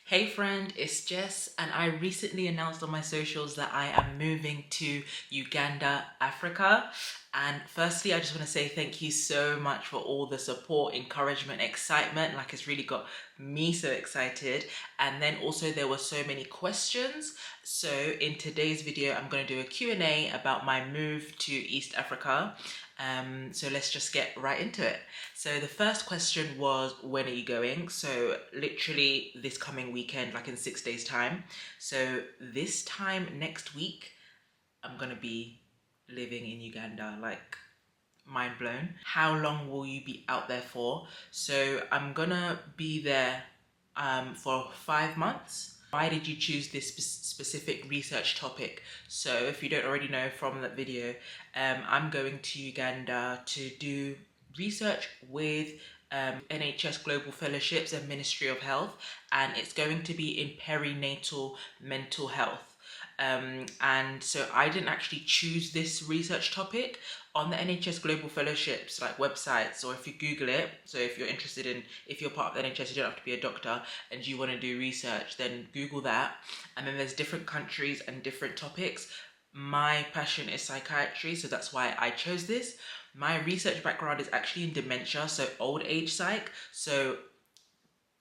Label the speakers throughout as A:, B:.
A: Hey friend, it's Jess, and I recently announced on my socials that I am moving to Uganda, Africa. And firstly, I just want to say thank you so much for all the support, encouragement, excitement. Like, it's really got me so excited. And then also there were so many questions. So in today's video, I'm going to do a Q&A about my move to East Africa. So let's just get right into it. So the first question was, when are you going? So literally this coming weekend, like in 6 days time. So this time next week, I'm gonna be living in Uganda, like mind blown. How long will you be out there for? So I'm gonna be there for 5 months. Why did you choose this specific research topic? So if you don't already know from that video, I'm going to Uganda to do research with NHS Global Fellowships and Ministry of Health, and it's going to be in perinatal mental health. And so I didn't actually choose this research topic. On the NHS Global Fellowships like websites, or if you Google it, so if you're interested in, if you're part of the NHS, you don't have to be a doctor and you want to do research, then Google that. And then there's different countries and different topics. My passion is psychiatry, so that's why I chose this. My research background is actually in dementia, so old age psych. So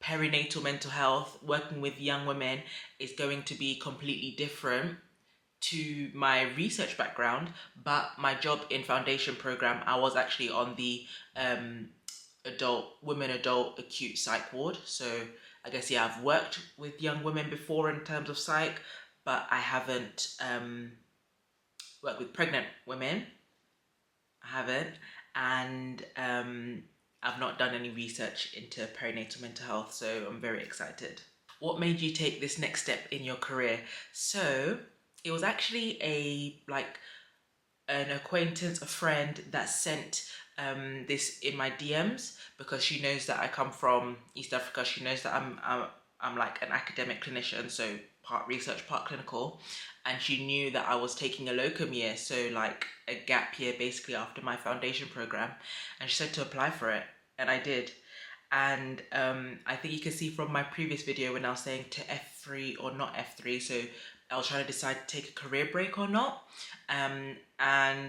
A: perinatal mental health, working with young women, is going to be completely different to my research background. But my job in foundation program, I was actually on the adult acute psych ward. So I guess, yeah, I've worked with young women before in terms of psych, but I haven't worked with pregnant women. I haven't. And I've not done any research into perinatal mental health, so I'm very excited. What made you take this next step in your career? So it was actually an acquaintance, a friend that sent this in my DMs, because she knows that I come from East Africa. She knows that I'm like an academic clinician, so part research, part clinical, and she knew that I was taking a locum year, so like a gap year basically after my foundation program, and she said to apply for it, and I did. And I think you can see from my previous video when I was saying to F3 or not F3, so I was trying to decide to take a career break or not. And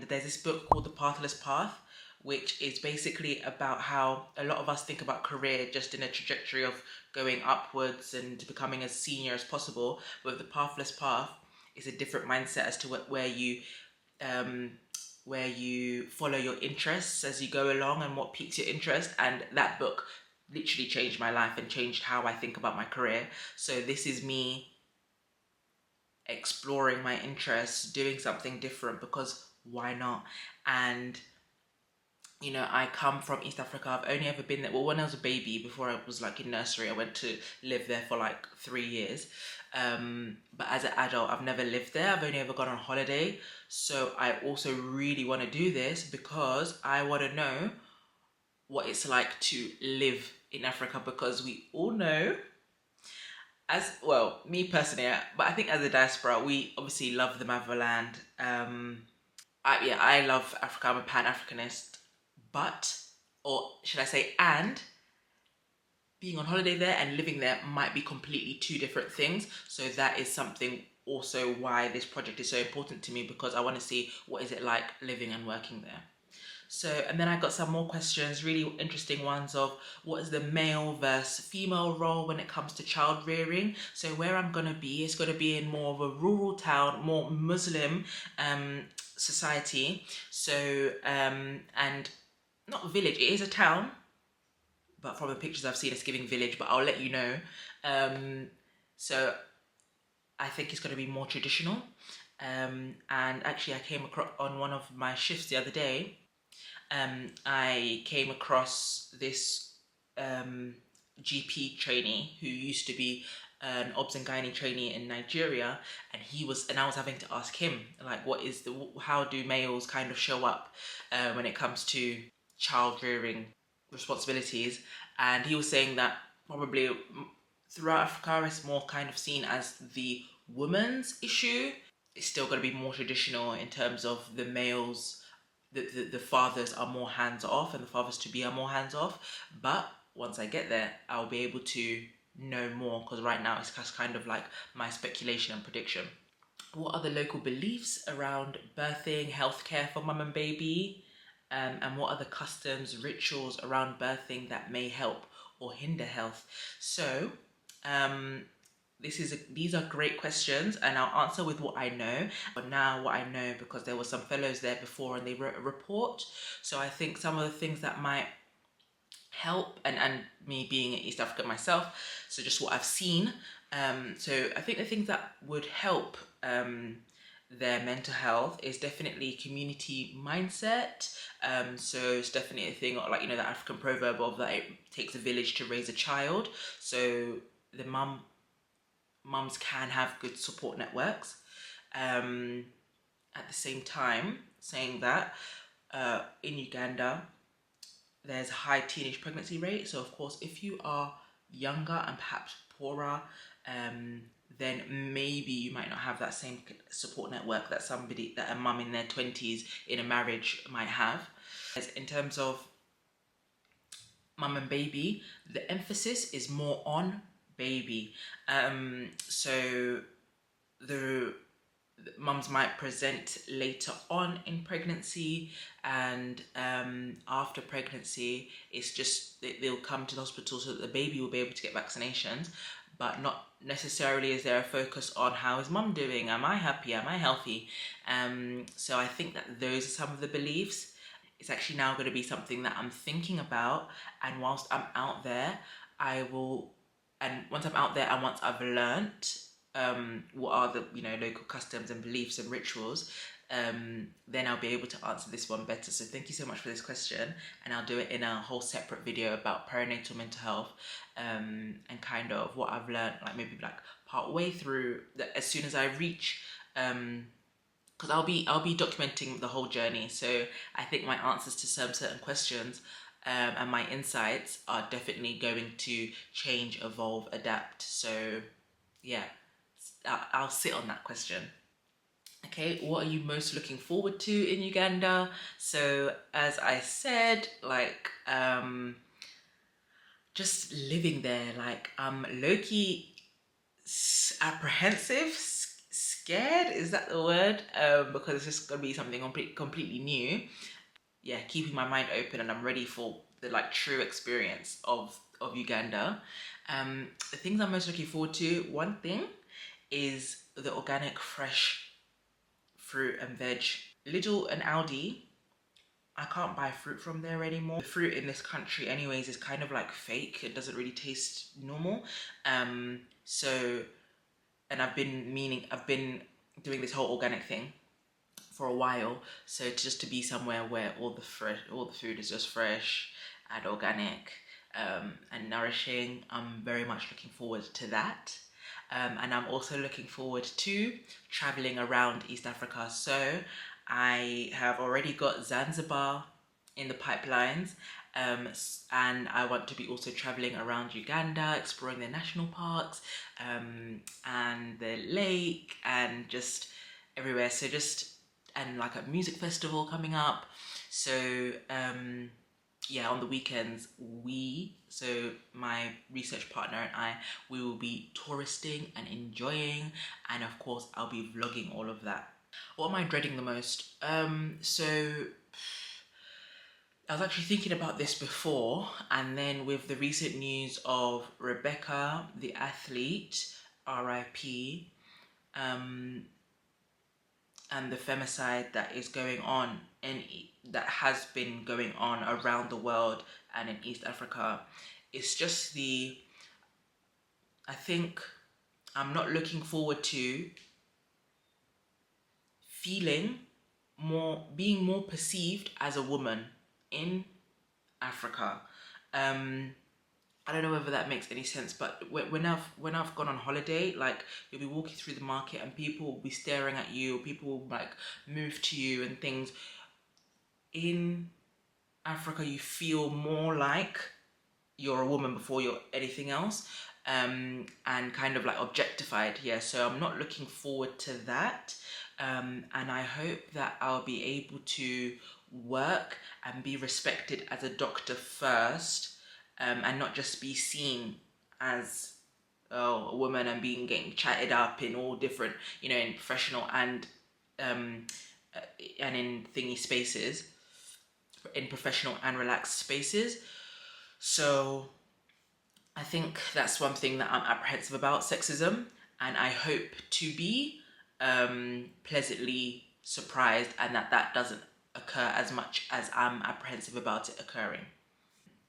A: there's this book called The Pathless Path, which is basically about how a lot of us think about career just in a trajectory of going upwards and becoming as senior as possible. But the Pathless Path is a different mindset as to where you follow your interests as you go along and what piques your interest. And that book literally changed my life and changed how I think about my career. So this is me exploring my interests, doing something different, because why not? And you know, I come from East Africa. I've only ever been there, well, when I was a baby, before I was like in nursery, I went to live there for like 3 years. But as an adult, I've never lived there. I've only ever gone on holiday. So I also really want to do this because I want to know what it's like to live in Africa, because we all know, as well, me personally, but I think as a diaspora, we obviously love the motherland. I love Africa. I'm a Pan-Africanist, but, or should I say, and being on holiday there and living there might be completely two different things. So that is something also why this project is so important to me, because I want to see what is it like living and working there. So, and then I got some more questions, really interesting ones, of what is the male versus female role when it comes to child rearing. So where I'm going to be, it's going to be in more of a rural town, more Muslim society. So, and not village, it is a town, but from the pictures I've seen, it's giving village, but I'll let you know. So I think it's going to be more traditional. And actually I came across on one of my shifts the other day, I came across this GP trainee who used to be an obs and gynae trainee in Nigeria, and I was having to ask him, like, how do males kind of show up when it comes to child rearing responsibilities. And he was saying that probably throughout Africa it's more kind of seen as the woman's issue. It's still going to be more traditional in terms of the males. The fathers are more hands off, and the fathers to be are more hands off. But once I get there, I'll be able to know more, because right now it's just kind of like my speculation and prediction. What are the local beliefs around birthing, healthcare for mum and baby? And what are the customs, rituals around birthing that may help or hinder health? So, um, these are great questions, and I'll answer with what I know. But now, what I know, because there were some fellows there before and they wrote a report. So I think some of the things that might help, and me being in East Africa myself, so just what I've seen. So I think the things that would help their mental health is definitely community mindset. So it's definitely a thing, like, you know, the African proverb of that it takes a village to raise a child. So the mums can have good support networks. At the same time, saying that in Uganda, there's a high teenage pregnancy rate. So of course, if you are younger and perhaps poorer, then maybe you might not have that same support network that a mum in their 20s in a marriage might have. In terms of mum and baby, the emphasis is more on baby. So the mums might present later on in pregnancy, and after pregnancy it's just they'll come to the hospital so that the baby will be able to get vaccinations, but not necessarily is there a focus on how is mum doing, am I happy, am I healthy. So I think that those are some of the beliefs. It's actually now going to be something that I'm thinking about, and whilst I'm out there once I'm out there and once I've learnt what are the, you know, local customs and beliefs and rituals, then I'll be able to answer this one better. So thank you so much for this question, and I'll do it in a whole separate video about perinatal mental health, and kind of what I've learned, like maybe like part way through as soon as I reach, because I'll be documenting the whole journey. So I think my answers to some certain questions and my insights are definitely going to change, evolve, adapt. So yeah, I'll sit on that question. Okay, what are you most looking forward to in Uganda? So as I said, like just living there, like I'm low-key apprehensive, scared, is that the word? Because it's just gonna be something completely new. Yeah, keeping my mind open, and I'm ready for the like true experience of Uganda. The things I'm most looking forward to, one thing is the organic fresh fruit and veg. Lidl and Aldi, I can't buy fruit from there anymore. The fruit in this country anyways is kind of like fake. It doesn't really taste normal. So, and I've been doing this whole organic thing for a while. So just to be somewhere where all the food is just fresh and organic, and nourishing, I'm very much looking forward to that. And I'm also looking forward to traveling around East Africa. So I have already got Zanzibar in the pipelines, and I want to be also traveling around Uganda, exploring the national parks, and the lake, and just everywhere. So and like a music festival coming up. So yeah, on the weekends, so my research partner and I, we will be touristing and enjoying, and of course I'll be vlogging all of that. What am I dreading the most? So I was actually thinking about this before, and then with the recent news of Rebecca, the athlete, RIP, and the femicide that is going on that has been going on around the world and in East Africa. It's just I think I'm not looking forward to being more perceived as a woman in Africa. I don't know whether that makes any sense, but when I've gone on holiday, like you'll be walking through the market and people will be staring at you, people will like move to you and things. In Africa, you feel more like you're a woman before you're anything else, and kind of like objectified. Yeah, so I'm not looking forward to that, and I hope that I'll be able to work and be respected as a doctor first, and not just be seen as a woman and getting chatted up in all different, in professional um, and in thingy spaces, in professional and relaxed spaces. So I think that's one thing that I'm apprehensive about, sexism, and I hope to be pleasantly surprised and that doesn't occur as much as I'm apprehensive about it occurring.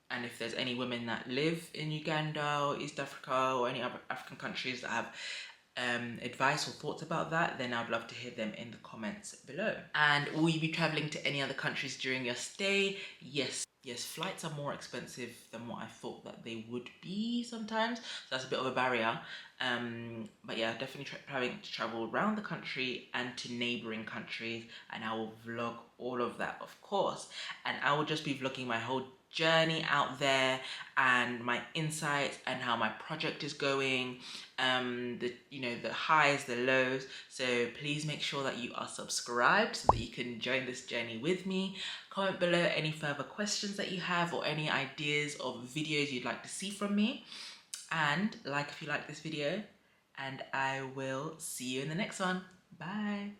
A: And if there's any women that live in Uganda or East Africa or any other African countries that have advice or thoughts about that, then I'd love to hear them in the comments below. And will you be traveling to any other countries during your stay? Yes, flights are more expensive than what I thought that they would be sometimes. So that's a bit of a barrier. But yeah, definitely planning to travel around the country and to neighboring countries, and I will vlog all of that, of course. And I will just be vlogging my whole journey out there and my insights and how my project is going, the highs, the lows. So please make sure that you are subscribed so that you can join this journey with me. Comment below any further questions that you have or any ideas of videos you'd like to see from me, and like if you like this video, and I will see you in the next one. Bye.